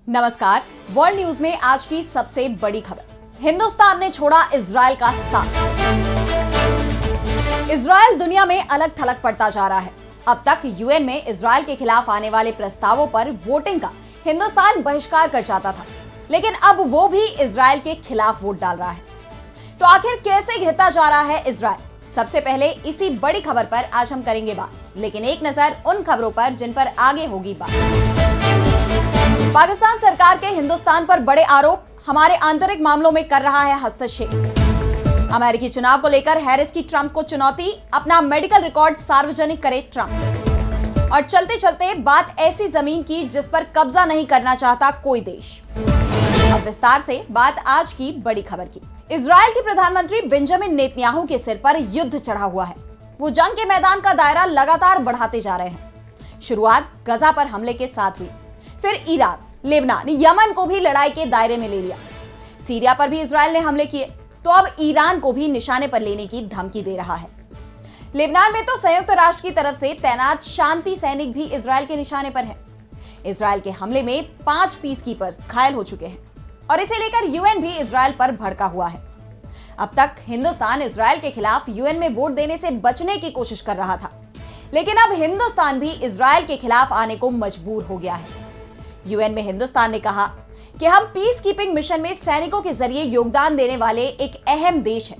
नमस्कार। World news में आज की सबसे बड़ी खबर, हिंदुस्तान ने छोड़ा इजराइल का साथ। इजराइल दुनिया में अलग थलग पड़ता जा रहा है। अब तक यूएन में इजराइल के खिलाफ आने वाले प्रस्तावों पर वोटिंग का हिंदुस्तान बहिष्कार कर जाता था, लेकिन अब वो भी इजराइल के खिलाफ वोट डाल रहा है। तो आखिर कैसे घिरता जा रहा है इजराइल? सबसे पहले इसी बड़ी खबर पर आज हम करेंगे बात, लेकिन एक नजर उन खबरों पर जिन पर आगे होगी बात। पाकिस्तान सरकार के हिंदुस्तान पर बड़े आरोप, हमारे आंतरिक मामलों में कर रहा है हस्तक्षेप। अमेरिकी चुनाव को लेकर हैरिस की ट्रंप को चुनौती, अपना मेडिकल रिकॉर्ड सार्वजनिक करे ट्रंप। और चलते चलते बात ऐसी जमीन की जिस पर कब्जा नहीं करना चाहता कोई देश। अब विस्तार से बात आज की बड़ी खबर की। इजराइल के प्रधानमंत्री बेंजामिन नेतन्याहू के सिर पर युद्ध चढ़ा हुआ है। वो जंग के मैदान का दायरा लगातार बढ़ाते जा रहे हैं। शुरुआत गजा पर हमले के साथ हुई, फिर इराक, लेबनान, यमन को भी लड़ाई के दायरे में ले लिया। सीरिया पर भी इजराइल ने हमले किए, तो अब ईरान को भी निशाने पर लेने की धमकी दे रहा है। लेबनान में तो संयुक्त राष्ट्र की तरफ से तैनात शांति सैनिक भी इजराइल के निशाने पर है। इजराइल के हमले में 5 पीसकीपर्स घायल हो चुके हैं और इसे लेकर यूएन भी इजराइल पर भड़का हुआ है। अब तक हिंदुस्तान इजराइल के खिलाफ यूएन में वोट देने से बचने की कोशिश कर रहा था, लेकिन अब हिंदुस्तान भी इजराइल के खिलाफ आने को मजबूर हो गया है। यूएन में हिंदुस्तान ने कहा कि हम पीस कीपिंग मिशन में सैनिकों के जरिए योगदान देने वाले एक अहम देश है।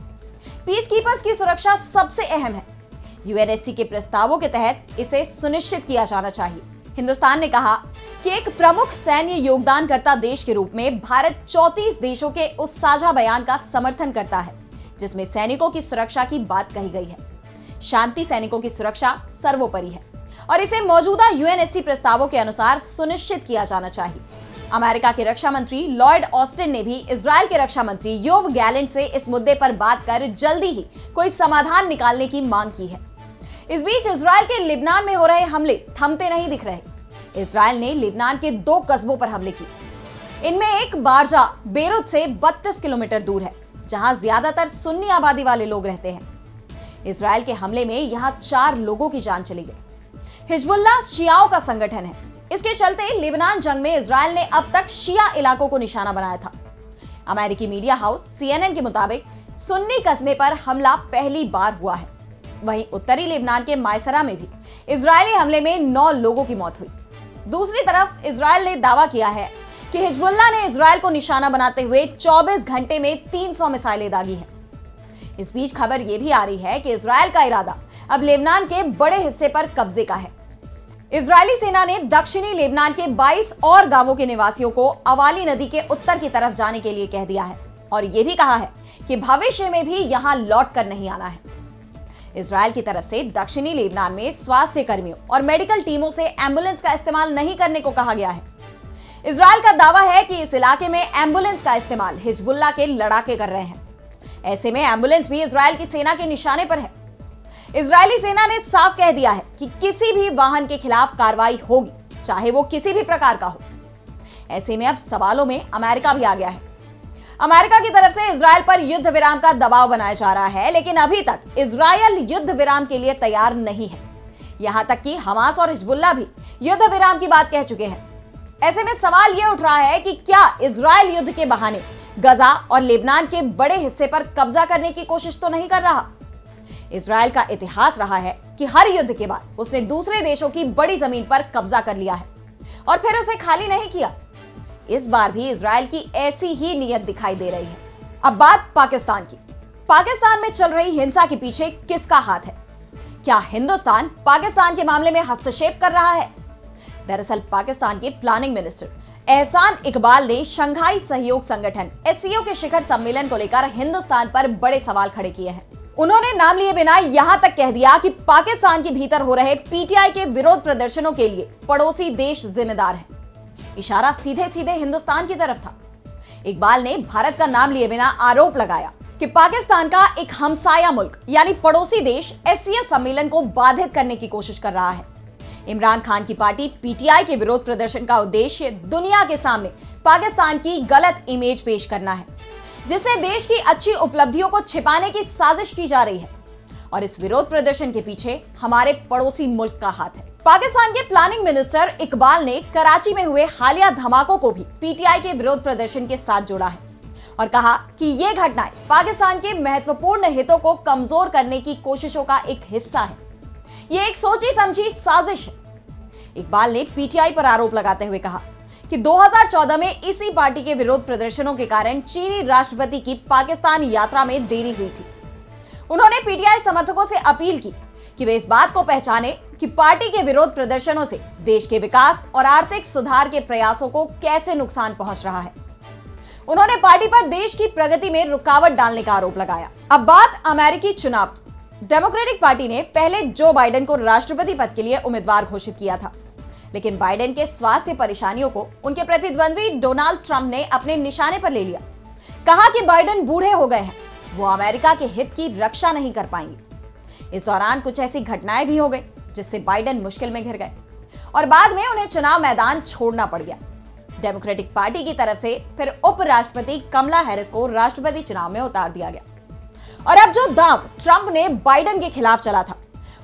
पीस कीपर्स की सुरक्षा सबसे अहम है। यूएनएससी के प्रस्तावों के तहत इसे सुनिश्चित किया जाना चाहिए। हिंदुस्तान ने कहा कि एक प्रमुख सैन्य योगदानकर्ता देश के रूप में भारत 34 देशों के उस साझा बयान का समर्थन करता है जिसमें सैनिकों की सुरक्षा की बात कही गई है। शांति सैनिकों की सुरक्षा सर्वोपरि है और इसे मौजूदा यूएनएससी प्रस्तावों के अनुसार सुनिश्चित किया जाना चाहिए। अमेरिका के रक्षा मंत्री लॉयड ऑस्टिन ने भी इजराइल के रक्षा मंत्री योव गैलेंट से इस मुद्दे पर बात कर जल्दी ही कोई समाधान निकालने की मांग की है। इस बीच इजराइल के लेबनान में हो रहे हमले थमते नहीं दिख रहे। इजराइल ने लेबनान के 2 कस्बों पर हमले किए। इनमें एक बारजा बेरूत से 32 किलोमीटर दूर है, जहां ज्यादातर सुन्नी आबादी वाले लोग रहते हैं। इजराइल के हमले में यहां 4 लोगों की जान चली गई। हिजबुल्लाह शियाओं का संगठन है। इसके चलते लेबनान जंग में इजराइल ने अब तक शिया इलाकों को निशाना बनाया था। अमेरिकी मीडिया हाउस CNN के मुताबिक सुन्नी कस्बे पर हमला पहली बार हुआ है। वहीं उत्तरी लेबनान के मायसरा में भी इजरायली हमले में 9 लोगों की मौत हुई। दूसरी तरफ इजराइल ने दावा किया है कि हिजबुल्लाह ने इजराइल को निशाना बनाते हुए 24 घंटे में 300 मिसाइलें दागी हैं। इस बीच खबर यह भी आ रही है कि इजराइल का इरादा अब लेबनान के बड़े हिस्से पर कब्जे का है। इजरायली सेना ने दक्षिणी लेबनान के 22 और गांवों के निवासियों को अवाली नदी के उत्तर की तरफ जाने के लिए कह दिया है और यह भी कहा है कि भविष्य में भी यहां लौट कर नहीं आना है। इजराइल की तरफ से दक्षिणी लेबनान में स्वास्थ्य कर्मियों और मेडिकल टीमों से एम्बुलेंस का इस्तेमाल नहीं करने को कहा गया है। इजराइल का दावा है कि इस इलाके में एम्बुलेंस का इस्तेमाल हिजबुल्लाह के लड़ाके कर रहे हैं। ऐसे में एम्बुलेंस भी इजराइल की सेना के निशाने पर है। इजरायली सेना ने साफ कह दिया है कि किसी भी वाहन के खिलाफ कार्रवाई होगी, चाहे वो किसी भी प्रकार का हो। ऐसे में अब सवालों में अमेरिका भी आ गया है। अमेरिका की तरफ से इजराइल पर युद्ध विराम का दबाव बनाया जा रहा है, लेकिन अभी तक इजराइल युद्ध विराम के लिए तैयार नहीं है। यहां तक कि हमास और हिजबुल्लाह भी युद्ध विराम की बात कह चुके हैं। ऐसे में सवाल यह उठ रहा है कि क्या इजराइल युद्ध के बहाने गजा और लेबनान के बड़े हिस्से पर कब्जा करने की कोशिश तो नहीं कर रहा? इजराइल का इतिहास रहा है कि हर युद्ध के बाद उसने दूसरे देशों की बड़ी जमीन पर कब्जा कर लिया है और फिर उसे खाली नहीं किया। इस बार भी इजराइल की ऐसी ही नीयत दिखाई दे रही है। अब बात पाकिस्तान की। पाकिस्तान में चल रही हिंसा के पीछे किसका हाथ है? क्या हिंदुस्तान पाकिस्तान के मामले में हस्तक्षेप कर रहा है? दरअसल पाकिस्तान के प्लानिंग मिनिस्टर एहसान इकबाल ने शंघाई सहयोग संगठन SCO के शिखर सम्मेलन को लेकर हिंदुस्तान पर बड़े सवाल खड़े किए हैं। उन्होंने नाम लिए बिना यहां तक कह दिया कि पाकिस्तान के भीतर हो रहे PTI के विरोध प्रदर्शनों के लिए पड़ोसी देश जिम्मेदार है। इशारा सीधे सीधे हिंदुस्तान की तरफ था। इकबाल ने भारत का नाम लिए बिना आरोप लगाया कि पाकिस्तान का एक हमसाया मुल्क यानी पड़ोसी देश SCO सम्मेलन को बाधित करने की कोशिश कर रहा है। इमरान खान की पार्टी PTI के विरोध प्रदर्शन का उद्देश्य दुनिया के सामने पाकिस्तान की गलत इमेज पेश करना है, जिससे देश की अच्छी उपलब्धियों को छिपाने की साजिश की जा रही है और इस विरोध प्रदर्शन के पीछे हमारे पड़ोसी मुल्क का हाथ है। पाकिस्तान के प्लानिंग मिनिस्टर इकबाल ने कराची में हुए हालिया धमाकों को भी पीटीआई के विरोध प्रदर्शन के साथ जोड़ा है और कहा कि ये घटनाएं पाकिस्तान के महत्वपूर्ण हितों को कमजोर करने की कोशिशों का एक हिस्सा है। ये एक सोची समझी साजिश है। इकबाल ने पीटीआई पर आरोप लगाते हुए कहा कि 2014 में इसी पार्टी के विरोध प्रदर्शनों के कारण चीनी राष्ट्रपति की पाकिस्तान यात्रा में देरी हुई थी। उन्होंने पीटीआई समर्थकों से अपील की कि वे इस बात को पहचाने कि पार्टी के विरोध प्रदर्शनों से देश के विकास और आर्थिक सुधार के प्रयासों को कैसे नुकसान पहुंच रहा है। उन्होंने पार्टी पर देश की प्रगति में रुकावट डालने का आरोप लगाया। अब बात अमेरिकी चुनाव की। डेमोक्रेटिक पार्टी ने पहले जो बाइडेन को राष्ट्रपति पद के लिए उम्मीदवार घोषित किया था, लेकिन बाइडेन के स्वास्थ्य परेशानियों को उनके प्रतिद्वंदी डोनाल्ड ट्रंप ने अपने निशाने पर ले लिया। कहा कि बाइडेन बूढ़े हो गए हैं, वो अमेरिका के हित की रक्षा नहीं कर पाएंगे। इस दौरान कुछ ऐसी घटनाएं भी हो गई जिससे बाइडेन मुश्किल में घिर गए और बाद में उन्हें चुनाव मैदान छोड़ना पड़ गया। डेमोक्रेटिक पार्टी की तरफ से फिर उपराष्ट्रपति कमला हैरिस को राष्ट्रपति चुनाव में उतार दिया गया और अब जो दांव ट्रंप ने बाइडेन के खिलाफ चला था,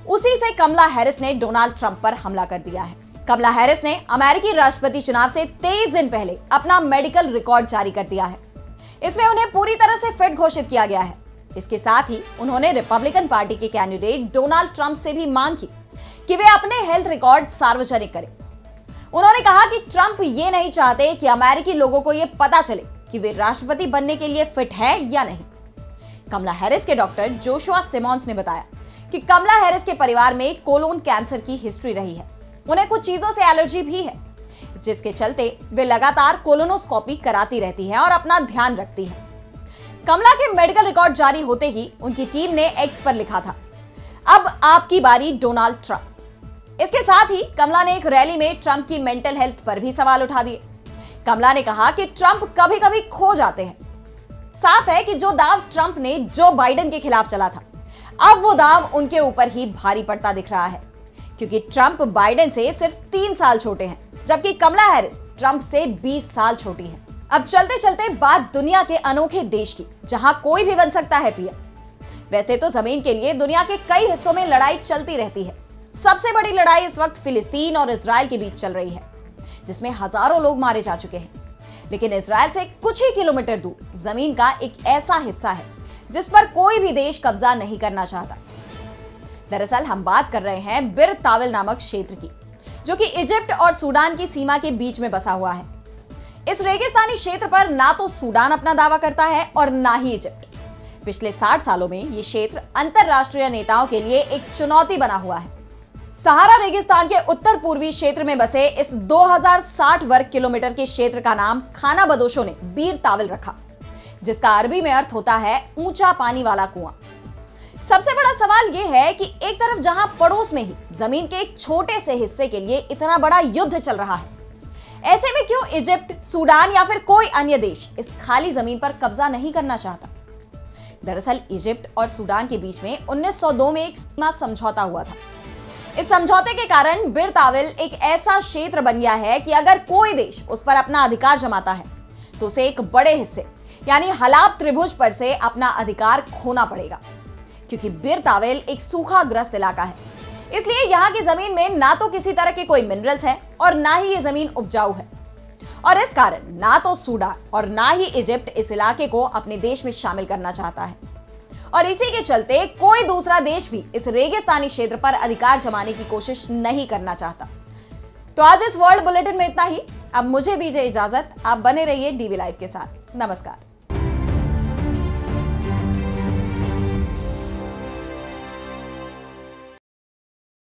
उसी से कमला हैरिस ने डोनाल्ड ट्रंप पर हमला कर दिया है। कमला हैरिस ने अमेरिकी राष्ट्रपति चुनाव से 23 दिन पहले अपना मेडिकल रिकॉर्ड जारी कर दिया है। इसमें उन्हें पूरी तरह से फिट घोषित किया गया है। इसके साथ ही उन्होंने रिपब्लिकन पार्टी के कैंडिडेट डोनाल्ड ट्रंप से भी मांग की कि वे अपने हेल्थ रिकॉर्ड सार्वजनिक करें। उन्होंने कहा कि ट्रंप ये नहीं चाहते कि अमेरिकी लोगों को यह पता चले कि वे राष्ट्रपति बनने के लिए फिट है या नहीं। कमला हैरिस के डॉक्टर जोशुआ सिमोन्स ने बताया कि कमला हैरिस के परिवार में कोलोन कैंसर की हिस्ट्री रही है। उन्हें कुछ चीजों से एलर्जी भी है, जिसके चलते वे लगातार कोलोनोस्कोपी कराती रहती हैं और अपना ध्यान रखती हैं। कमला के मेडिकल रिकॉर्ड जारी होते ही उनकी टीम ने एक्स पर लिखा था, अब आपकी बारी डोनाल्ड ट्रंप। इसके साथ ही कमला ने एक रैली में ट्रंप की मेंटल हेल्थ पर भी सवाल उठा दिए। कमला ने कहा कि ट्रंप कभी कभी खो जाते हैं। साफ है कि जो दांव ट्रंप ने जो बाइडेन के खिलाफ चला था, अब वो दांव उनके ऊपर ही भारी पड़ता दिख रहा है, क्योंकि ट्रंप बाइडेन से सिर्फ 3 साल छोटे हैं, जबकि कमला हैरिस ट्रंप से 20 साल छोटी है। अब चलते चलते बात दुनिया के अनोखे देश की, जहां कोई भी बन सकता है पीएम। वैसे तो जमीन के लिए दुनिया के कई हिस्सों में लड़ाई चलती रहती है। सबसे बड़ी लड़ाई इस वक्त फिलिस्तीन और इजराइल के बीच चल रही है, जिसमें हजारों लोग मारे जा चुके हैं। लेकिन इजराइल से कुछ ही किलोमीटर दूर जमीन का एक ऐसा हिस्सा है जिस पर कोई भी देश कब्जा नहीं करना चाहता। दरअसल हम बात कर रहे हैं बिर ताविल नामक क्षेत्र की, जो कि इजिप्ट और सूडान की सीमा के बीच में बसा हुआ है। इस रेगिस्तानी क्षेत्र पर ना तो सूडान अपना दावा करता है और ना ही इजिप्ट। पिछले 60 सालों में ये क्षेत्र अंतरराष्ट्रीय नेताओं के लिए एक चुनौती बना हुआ है। सहारा रेगिस्तान के उत्तर पूर्वी क्षेत्र में बसे इस 2060 वर्ग किलोमीटर के क्षेत्र का नाम खाना बदोशों ने बीर ताविल रखा, जिसका अरबी में अर्थ होता है ऊंचा पानी वाला कुआं। सबसे बड़ा सवाल यह है कि एक तरफ जहां पड़ोस में ही जमीन के एक छोटे से हिस्से के लिए इतना बड़ा युद्ध चल रहा है, ऐसे में क्यों इजिप्ट, सूडान या फिर कोई अन्य देश इस खाली जमीन पर कब्जा नहीं करना चाहता? दरअसल इजिप्ट और सूडान के बीच में 1902 में एक सीमा समझौता हुआ था। इस समझौते के कारण बिर ताविल एक ऐसा क्षेत्र बन गया है कि अगर कोई देश उस पर अपना अधिकार जमाता है तो उसे एक बड़े हिस्से यानी हलाब त्रिभुज पर से अपना अधिकार खोना पड़ेगा, क्योंकि बिर ताविल एक सूखाग्रस्त इलाका है। इसलिए यहाँ की जमीन में ना तो किसी तरह के कोई मिनरल्स है और ना ही ये जमीन उपजाऊ है, और इस कारण ना तो सूडान और ना ही इजिप्ट इस इलाके को अपने देश में शामिल करना चाहता है, और इसी के चलते कोई दूसरा देश भी इस रेगिस्तानी क्षेत्र पर अधिकार जमाने की कोशिश नहीं करना चाहता। तो आज इस वर्ल्ड बुलेटिन में इतना ही। अब मुझे दीजिए इजाजत, आप बने रहिए डीवी लाइव के साथ। नमस्कार।